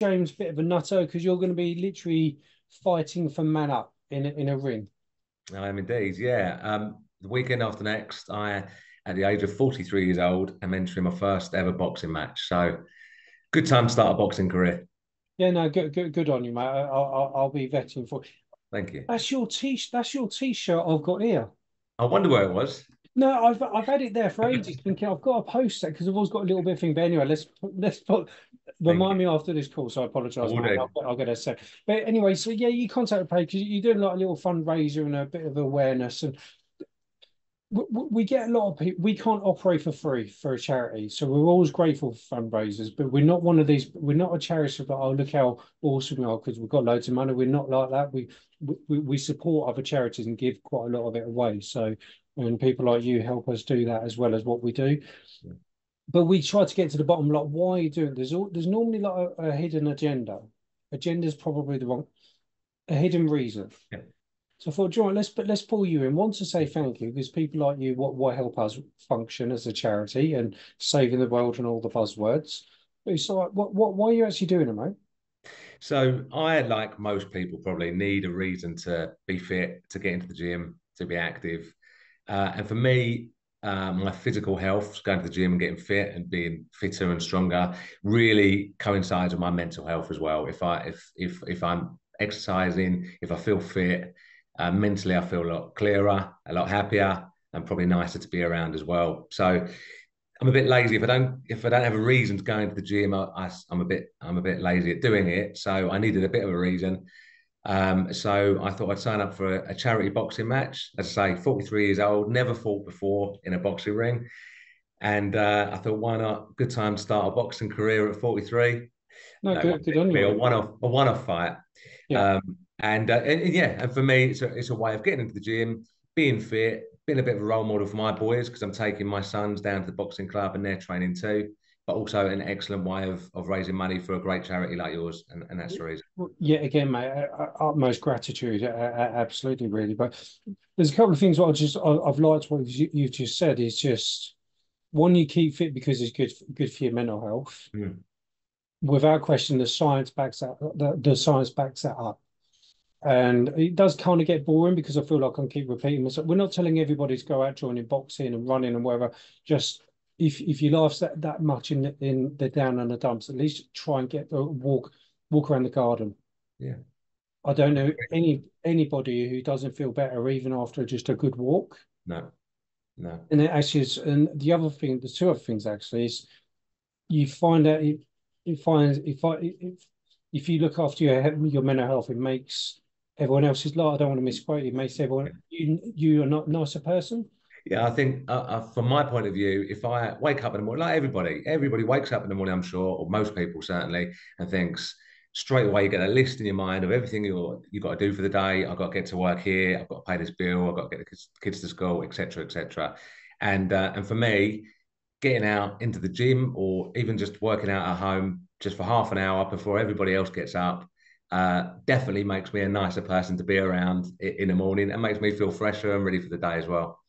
James a bit of a nutter because you're going to be literally fighting for man up in a ring. I am indeed, yeah. The weekend after next, at the age of 43 years old, am entering my first ever boxing match. So, good time to start a boxing career. Yeah, no, good on you, mate. I'll be vetting for. Thank you. That's your t-shirt I've got here. I wonder where it was. No, I've had it there for ages, thinking I've got to post that because I've always got a little bit of thing. But anyway, let's put Thank you. remind me after this call. So I I apologise, will mate. do. I'll get a sec. But anyway, so yeah, you contact the page because you're doing like a little fundraiser and a bit of awareness, and we get a lot of people. We can't operate for free for a charity, so we're always grateful for fundraisers. But we're not one of these. We're not a charity that oh look how awesome we are because we've got loads of money. We're not like that. We support other charities and give quite a lot of it away. So and people like you help us do that as well as what we do. But we try to get to the bottom. Like why are you doing it? There's normally like a hidden agenda. Agenda is probably the wrong a hidden reason. Yeah. So I thought, John, let's pull you in. One to say thank you because people like you, what help us function as a charity and saving the world and all the buzzwords. But it's like, why are you actually doing it, mate? So, I, like most people, probably need a reason to be fit, to get into the gym, to be active. And for me, my physical health, going to the gym and getting fit and being fitter and stronger, really coincides with my mental health as well. If I'm exercising, if I feel fit, mentally I feel a lot clearer, a lot happier, and probably nicer to be around as well. So I'm a bit lazy if I don't have a reason to go into the gym. I'm a bit lazy at doing it. So I needed a bit of a reason. So I thought I'd sign up for a charity boxing match. As I say, 43 years old, never fought before in a boxing ring. And I thought, why not? Good time to start a boxing career at 43. No, No, it good on you, be a mate. one-off fight. Yeah. And yeah, and for me, it's a way of getting into the gym, being fit, being a bit of a role model for my boys because I'm taking my sons down to the boxing club and they're training too. But also an excellent way of raising money for a great charity like yours, and that's the reason. Yeah, again, mate, utmost gratitude, absolutely, really. But there's a couple of things I've liked what you've just said is just one, you keep fit because it's good for your mental health. Mm. Without question, the science backs that up. And it does kind of get boring because I feel like I can keep repeating myself. We're not telling everybody to go out joining boxing and running and whatever. Just if you laugh that much in the down and the dumps, at least try and get a walk around the garden. Yeah. I don't know anybody who doesn't feel better even after just a good walk. No, no. And it actually is, and the other thing, the two other things actually is you find out it finds if you look after your mental health, it makes everyone else's life. I don't want to misquote. It makes everyone you are not a nicer person. Yeah, I think from my point of view, if I wake up in the morning, like everybody wakes up in the morning, I'm sure, or most people certainly, and thinks straight away you get a list in your mind of everything you've got to do for the day. I've got to get to work here. I've got to pay this bill. I've got to get the kids to school, etc., etc. And for me, getting out into the gym or even just working out at home just for half an hour before everybody else gets up definitely makes me a nicer person to be around in the morning and makes me feel fresher and ready for the day as well.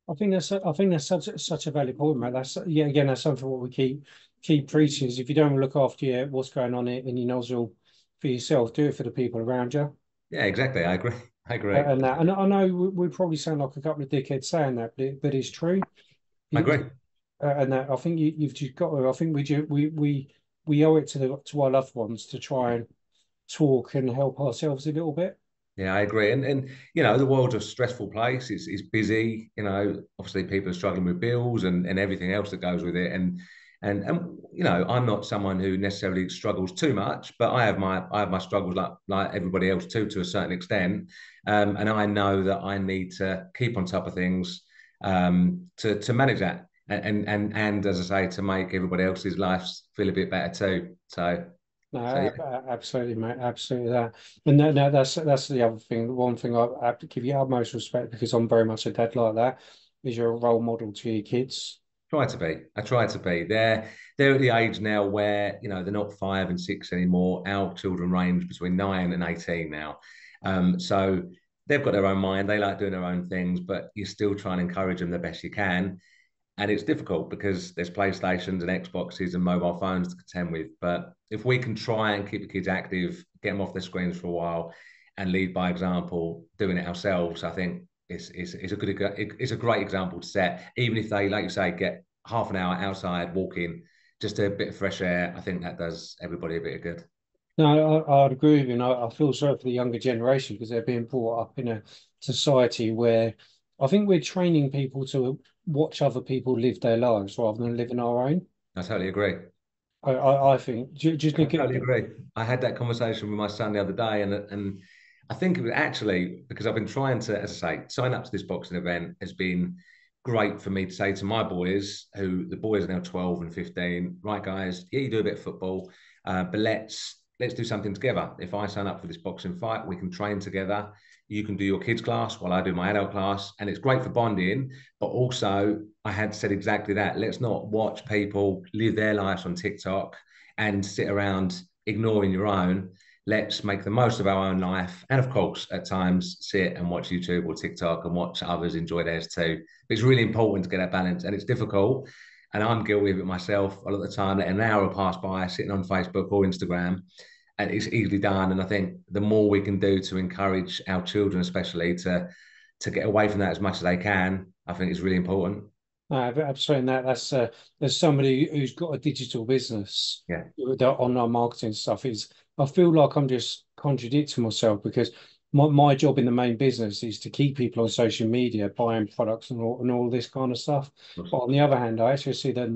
I think that's such a valid point, mate. That's yeah, again, that's something what we keep preaching is if you don't look after what's going on in your nozzle for yourself, do it for the people around you. Yeah, exactly. I agree. I agree. And I know we probably sound like a couple of dickheads saying that, but it's true. I agree. And that I think you've just got to. I think we owe it to to our loved ones to try and talk and help ourselves a little bit. Yeah, I agree. And the world's a stressful place. It's busy. Obviously people are struggling with bills and everything else that goes with it. And I'm not someone who necessarily struggles too much, but I have my struggles like everybody else too, to a certain extent. And I know that I need to keep on top of things to manage that. And as I say, to make everybody else's lives feel a bit better too. No, So yeah, absolutely, mate, absolutely that. And no, that's the other thing. The one thing I have to give you utmost respect because I'm very much a dad like that. Is you're a role model to your kids. try to be. I try to be. They're at the age now where they're not 5 and 6 anymore. Our children range between 9 and 18 now, so they've got their own mind. They like doing their own things, but you still try and encourage them the best you can. And it's difficult because there's PlayStations and Xboxes and mobile phones to contend with. But if we can try and keep the kids active, get them off their screens for a while, and lead by example, doing it ourselves, I think it's a great example to set. Even if they, like you say, get half an hour outside walking, just a bit of fresh air, I think that does everybody a bit of good. No, I'd agree with you. And I feel sorry for the younger generation because they're being brought up in a society where I think we're training people to watch other people live their lives rather than living our own. I totally agree. I think just I look at totally agree. I had that conversation with my son the other day, and I think it was actually because I've been trying to, as I say, sign up to this boxing event has been great for me to say to my boys, who the boys are now 12 and 15, right, guys, yeah, you do a bit of football, but let's do something together. If I sign up for this boxing fight, we can train together. You can do your kids class while I do my adult class, and it's great for bonding. But also, I had said exactly that. Let's not watch people live their lives on TikTok and sit around ignoring your own. Let's make the most of our own life. And of course, at times, sit and watch YouTube or TikTok and watch others enjoy theirs too. But it's really important to get that balance. And it's difficult. And I'm guilty of it myself a lot of the time, letting an hour pass by sitting on Facebook or Instagram. And it's easily done. And I think the more we can do to encourage our children, especially to get away from that as much as they can, I think it's really important. I'm saying that there's somebody who's got a digital business Yeah. with their online marketing stuff. Is I feel like I'm just contradicting myself because my job in the main business is to keep people on social media buying products and all this kind of stuff. But on the other hand, I actually see that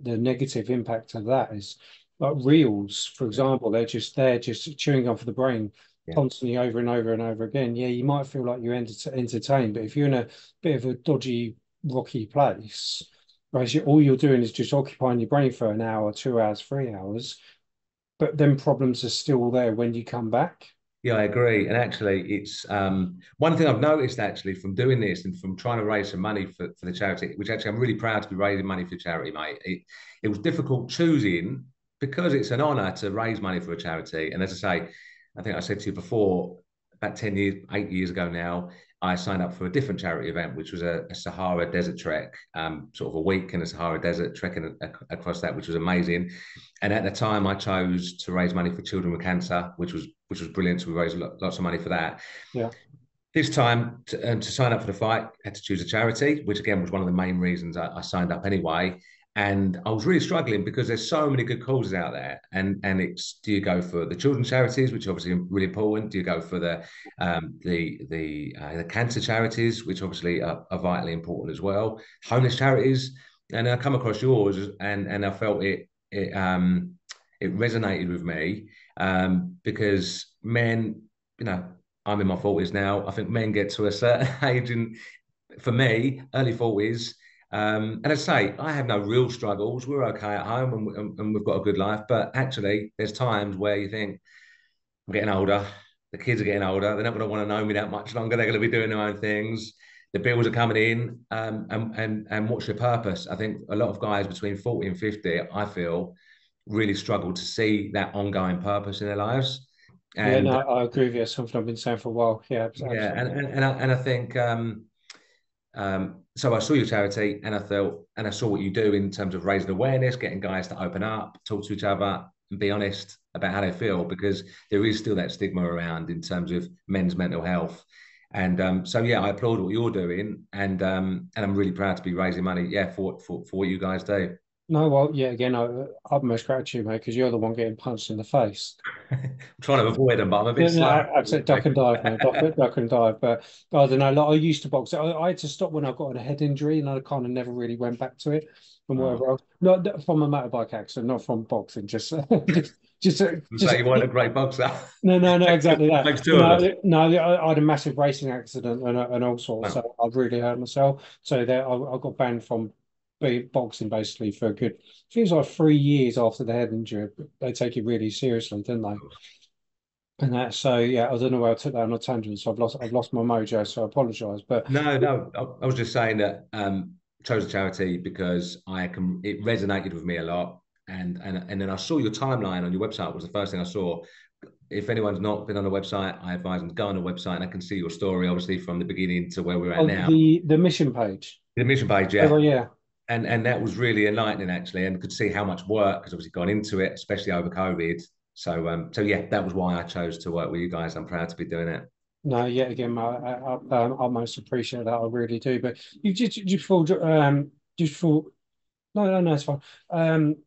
the negative impact of that is like reels, for Yeah. example, they're just chewing gum for the brain Yeah. constantly over and over and over again. Yeah, you might feel like you're entertained, but if you're in a bit of a dodgy rocky place, right? All you're doing is just occupying your brain for an hour, 2 hours, 3 hours, but then problems are still there when you come back. Yeah, I agree. And actually, it's one thing I've noticed actually from doing this and from trying to raise some money for the charity, which actually I'm really proud to be raising money for charity, mate. It was difficult choosing because it's an honour to raise money for a charity. And as I say, I think I said to you before, about 10 years, 8 years ago now, I signed up for a different charity event, which was a Sahara Desert trek, sort of a week in the Sahara Desert, trekking across that, which was amazing. And at the time, I chose to raise money for children with cancer, which was brilliant. So we raised lots of money for that. Yeah. This time, to sign up for the fight, I had to choose a charity, which again was one of the main reasons I signed up anyway. And I was really struggling because there's so many good causes out there. And it's, do you go for the children's charities, which are obviously really important? Do you go for the cancer charities, which obviously are vitally important as well? Homeless charities, and I come across yours, and I felt it resonated with me, because men, you know, I'm in my 40s now. I think men get to a certain age, and for me, early 40s. And I say, I have no real struggles. We're okay at home, and we've got a good life. But actually, there's times where you think, I'm getting older. The kids are getting older. They're not going to want to know me that much longer. They're going to be doing their own things. The bills are coming in. And what's your purpose? I think a lot of guys between 40 and 50, I feel, really struggle to see that ongoing purpose in their lives. Yeah, And no, I agree with you. It's something I've been saying for a while. Yeah, yeah, absolutely. and I think so I saw your charity, and I thought, and I saw what you do in terms of raising awareness, getting guys to open up, talk to each other, and be honest about how they feel, because there is still that stigma around in terms of men's mental health. And so yeah, I applaud what you're doing, and I'm really proud to be raising money, yeah, for what you guys do. No, well, yeah, again, utmost gratitude, mate, because you're the one getting punched in the face. I'm trying to avoid them, but I'm a bit No, no, slow. I'd say duck and dive, mate. Duck and dive. But I don't know. Like, I used to box. I had to stop when I got a head injury, and I kind of never really went back to it from Oh. whatever else. Not from a motorbike accident, not from boxing. Just, So you weren't a great boxer. no, exactly that. Makes two of us. No, I had a massive racing accident and all sorts. Wow. So I've really hurt myself. So there, I got banned from boxing basically for a good, feels like 3 years after the head injury. They take it really seriously, didn't they? And that, so yeah, I don't know where I took that on a tangent, so I've lost my mojo, so I apologise. But No. I was just saying that chose a charity because it resonated with me a lot, and then I saw your timeline on your website was the first thing I saw. If anyone's not been on the website, I advise them to go on the website, and I can see your story, obviously from the beginning to where we're at oh, now. the mission page. The mission page, Oh yeah. yeah. and that was really enlightening actually, and could see how much work has obviously gone into it, especially over COVID. So yeah, that was why I chose to work with you guys. I'm proud to be doing it. No, yet again, I most appreciate that. I really do. But you just fall, just fall. No, no, no, it's fine. Um,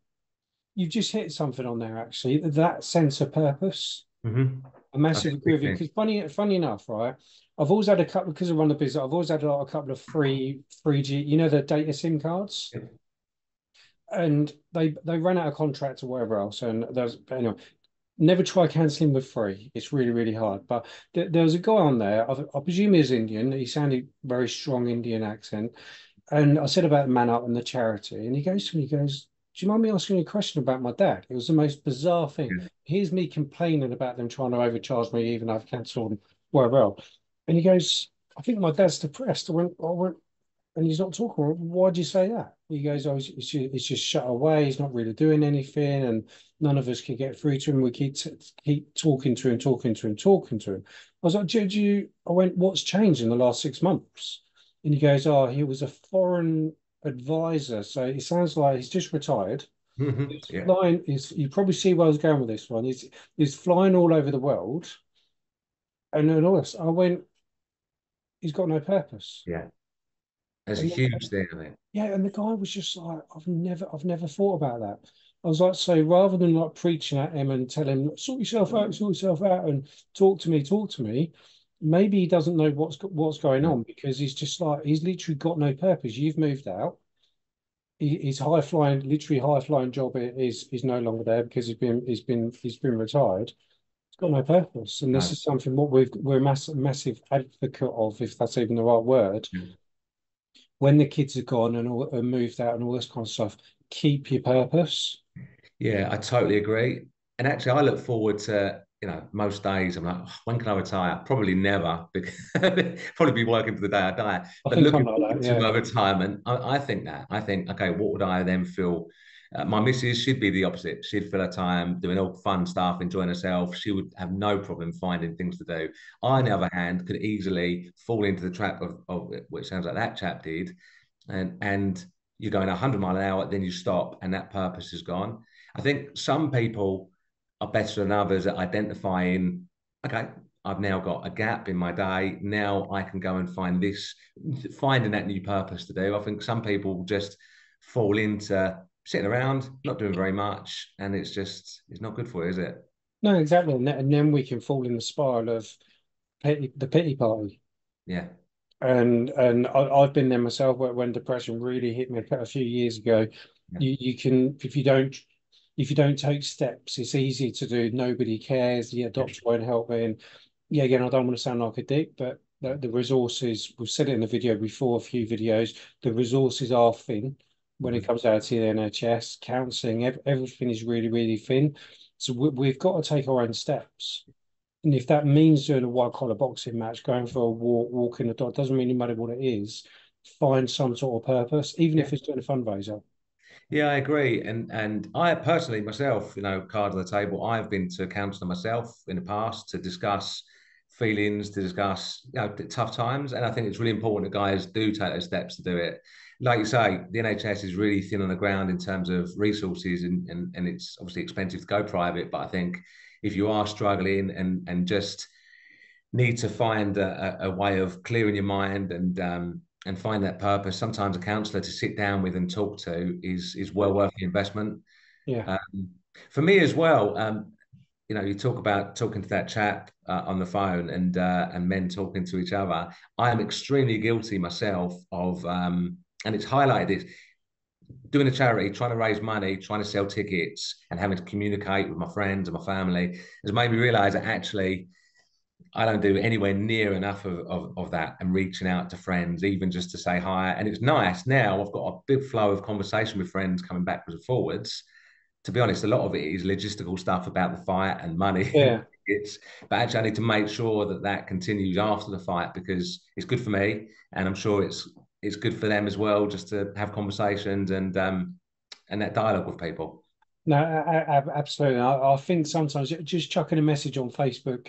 you just hit something on there actually. That sense of purpose. Mm-hmm. I That's a massively agree big with you thing. because funny enough, right? I've always had a couple because I run the business. I've always had a couple of free G. You know the data SIM cards, and they ran out of contract or whatever else. And there's anyway. Never try cancelling with free. It's really hard. But there was a guy on there. I presume he was Indian. He sounded very strong Indian accent. And I said about MANUP and the charity, and he goes to me, he goes, "Do you mind me asking you a question about my dad?" It was the most bizarre thing. Yeah. Here's me complaining about them trying to overcharge me, even though I've cancelled and whatever else. And he goes, "I think my dad's depressed." I went, and he's not talking. Why'd you say that? He goes, "Oh, it's just shut away. He's not really doing anything, and none of us can get through to him. We keep talking to him, talking to him, talking to him." I was like, I went, "What's changed in the last 6 months?" And he goes, "Oh, he was a foreign advisor, so it sounds like he's just retired. Mm-hmm. He's Yeah. flying. You probably see where I was going with this one. He's flying all over the world, and then all this." I went, "He's got no purpose." Yeah. There's a And huge thing on it. yeah, and the guy was just like, I've never thought about that. I was like, so rather than like preaching at him and tell him, sort yourself out, and talk to me, maybe he doesn't know what's going No. on because he's just like he's literally got no purpose. You've moved out. His high flying, literally high flying job is no longer there because he's been retired. It's got no purpose, and this No. is something what we're massive advocate of, if that's even the right word, when the kids are gone and moved out and all this kind of stuff, keep your purpose. Yeah, I totally agree. And actually, I look forward to, most days I'm like, "Oh, when can I retire?" Probably never, because probably be working to the day I die. I But think I'm looking like that. forward to Yeah, my retirement, I think that. I think, okay, what would I then feel? My missus, she'd be the opposite. She'd fill her time doing all fun stuff, enjoying herself. She would have no problem finding things to do. I, on the other hand, could easily fall into the trap of which sounds like that chap did, and you're going 100 mile an hour, then you stop, and that purpose is gone. I think some people are better than others at identifying, okay, I've now got a gap in my day. Now I can go and find this, finding that new purpose to do. I think some people just fall into sitting around, not doing very much, and it's not good for you, is it? no, exactly. And then we can fall in the spiral of the pity party. Yeah. And I've been there myself when depression really hit me a few years ago. Yeah. You can if you don't take steps, it's easy to do. Nobody cares. Yeah, Yeah. doctor won't help me. And yeah, again, I don't want to sound like a dick, but the resources, we've said it in the video before, a few videos, the resources are thin when it Mhm. comes out to the NHS, counselling, everything is really thin. So we've got to take our own steps. And if that means doing a white collar boxing match, going for a walk, walking the dog, doesn't really matter what it is. Find some sort of purpose, even Yeah. if it's doing a fundraiser. Yeah, I agree. And I personally myself, card on the table, I've been to a counsellor myself in the past to discuss feelings, to discuss tough times. And I think it's really important that guys do take those steps to do it. Like you say, the NHS is really thin on the ground in terms of resources, and it's obviously expensive to go private. But I think if you are struggling and just need to find a way of clearing your mind and find that purpose. Sometimes a counsellor to sit down with and talk to is well worth the investment. Yeah. Um, for me as well, you talk about talking to that chap on the phone and men talking to each other. I am extremely guilty myself of, and it's highlighted this doing a charity, trying to raise money, trying to sell tickets, and having to communicate with my friends and my family has made me realise that actually I don't do anywhere near enough of that and reaching out to friends, even just to say hi. And it's nice now. I've got a big flow of conversation with friends coming backwards and forwards. To be honest, a lot of it is logistical stuff about the fight and money and Yeah. tickets. But actually, I need to make sure that that continues after the fight because it's good for me, and I'm sure it's good for them as well, just to have conversations and that dialogue with people. No, absolutely. I think sometimes just chucking a message on Facebook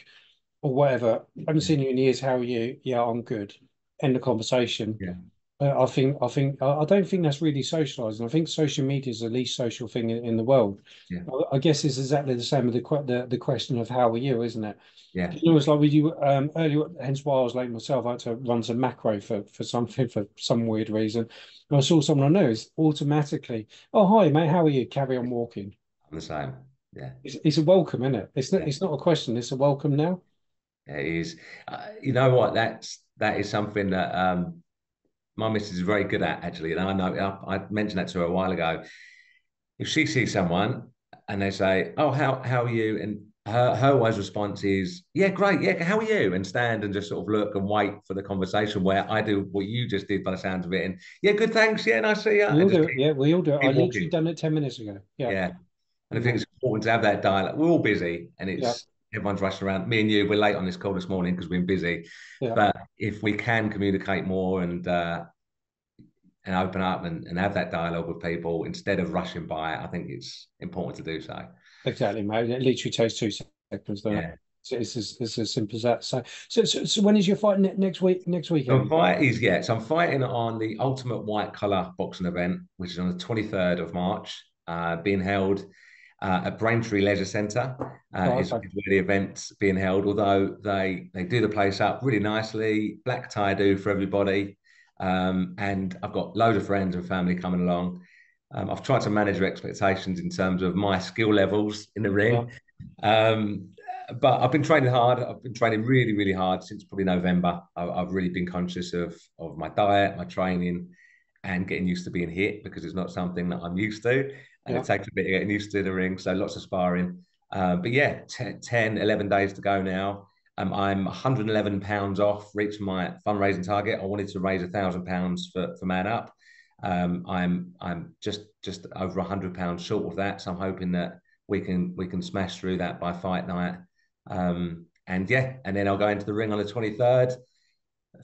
or whatever. I haven't Yeah, seen you in years. How are you? Yeah, I'm good. End the conversation. yeah, I don't think that's really socializing. I think social media is the least social thing in the world. Yeah, I guess it's exactly the same with the question of how are you, isn't it? yeah, You know, it's like with you earlier, hence why I was late myself. I had to run some macro for something for some weird reason. And I saw someone I know is automatically, oh hi mate, how are you? Carry on walking. I'm the same. Yeah, It's a welcome, isn't it? yeah, It's not a question. It's a welcome now. yeah, it is. You know what? That is something that my missus is very good at actually, and I know I mentioned that to her a while ago. If she sees someone and they say, "Oh, how are you?" and her wise response is, "Yeah, great. Yeah, how are you?" and stand and just sort of look and wait for the conversation. Where I do what you just did by the sounds of it, and yeah, good, thanks. Yeah, nice to see you, We and all just do it. Yeah, we all do it. I keep literally walking. done it 10 minutes ago. Yeah, Yeah, and I think yeah, it's important to have that dialogue. We're all busy, and yeah, it's everyone's rushing around. Me and you, we're late on this call this morning because we've been busy. yeah. But if we can communicate more and open up and have that dialogue with people instead of rushing by, I think it's important to do so. Exactly, mate. It literally takes 2 seconds, doesn't it? Yeah. So it's as simple as that. So when is your fight next week? Next So weekend? fight is yeah. So I'm fighting on the Ultimate White Collar boxing event, which is on the 23rd of March, being held at Braintree Leisure Centre. Oh, Is okay. where the event's being held. Although they do the place up really nicely, black tie do for everybody, and I've got loads of friends and family coming along. I've tried to manage your expectations in terms of my skill levels in the Yeah, ring. Um, but I've been training hard. I've been training really, really hard since probably November. Have really been conscious of my diet, my training, and getting used to being hit because it's not something that I'm used to. And yeah. it takes a bit of getting used to the ring. So lots of sparring. But yeah, 10, 11 days to go now. I'm 111 pounds off reaching my fundraising target. I wanted to raise £1,000 for MANUP. I'm just over £100 short of that. So I'm hoping that we can smash through that by fight night. And yeah, and then I'll go into the ring on the 23rd,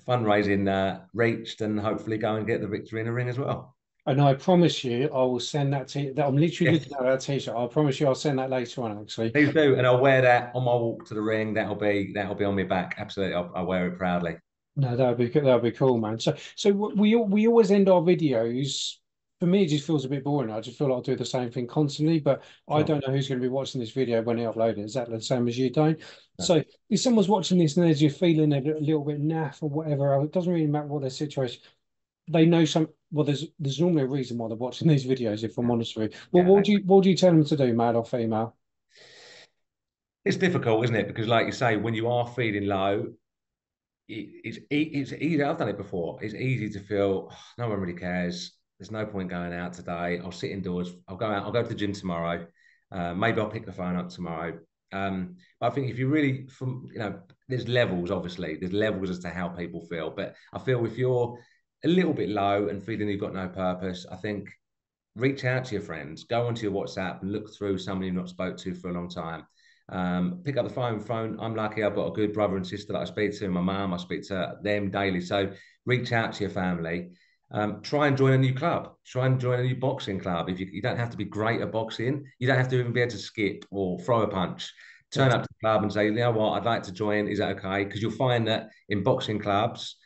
fundraising reached, and hopefully go and get the victory in the ring as well. And I promise you, I will send that to that. I'm literally Yes, looking at that t-shirt. I promise you, I'll send that later on. Actually, please do, and I'll wear that on my walk to the ring. That'll be on my back. Absolutely, I'll wear it proudly. no, that would be good. That would be cool, man. So we always end our videos. For me, it just feels a bit boring. I just feel like I do the same thing constantly, but I Sure. don't know who's going to be watching this video when they upload it. Exactly the same as you don't. Yeah. So if someone's watching this and they're just feeling a little bit naff or whatever, it doesn't really matter what their situation. They know some. Well, there's normally a reason why they're watching these videos. If I'm honest with you, well, Yeah, what do you tell them to do, male or female? it's difficult, isn't it? Because, like you say, when you are feeling low, it's easy. I've done it before. It's easy to feel "Oh, no one really cares. There's no point going out today. I'll sit indoors. I'll go out. I'll go to the gym tomorrow. Maybe I'll pick the phone up tomorrow. But I think if you really, there's levels. Obviously, there's levels as to how people feel. But I feel if you're a little bit low and feeling you've got no purpose, I think reach out to your friends, go onto your WhatsApp and look through somebody you've not spoke to for a long time. Pick up the phone. I'm lucky I've got a good brother and sister that I speak to, my mum, I speak to them daily. So reach out to your family. Try and join a new club. Try and join a new boxing club. If you don't have to be great at boxing, you don't have to even be able to skip or throw a punch. Yeah, Turn up to the club and say, you know what, I'd like to join. Is that okay? Because you'll find that in boxing clubs,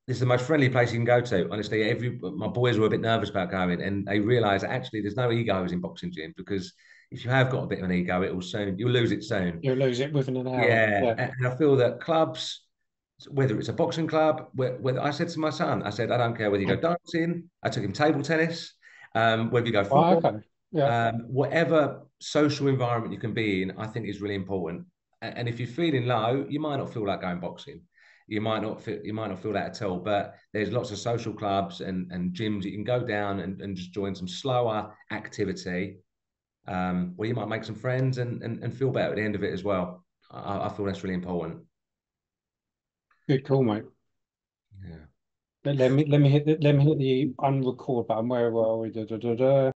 this is the most friendly place you can go to. Honestly, my boys were a bit nervous about going, and they realised actually there's no egos in boxing gyms because if you have got a bit of an ego, you'll lose it soon. you'll lose it within an hour. Yeah, Yeah. and I feel that clubs, whether it's a boxing club, whether I said to my son, I said I don't care whether you go dancing. I took him table tennis, whether you go Oh, football, okay. Yeah. whatever social environment you can be in, I think is really important. And if you're feeling low, you might not feel like going boxing. You might not feel that at all. But there's lots of social clubs and gyms you can go down and just join some slower activity where you might make some friends and feel better at the end of it as well. I feel that's really important. Good call, mate. Yeah. Let me hit the unrecord button. Where are we? Da, da, da, da.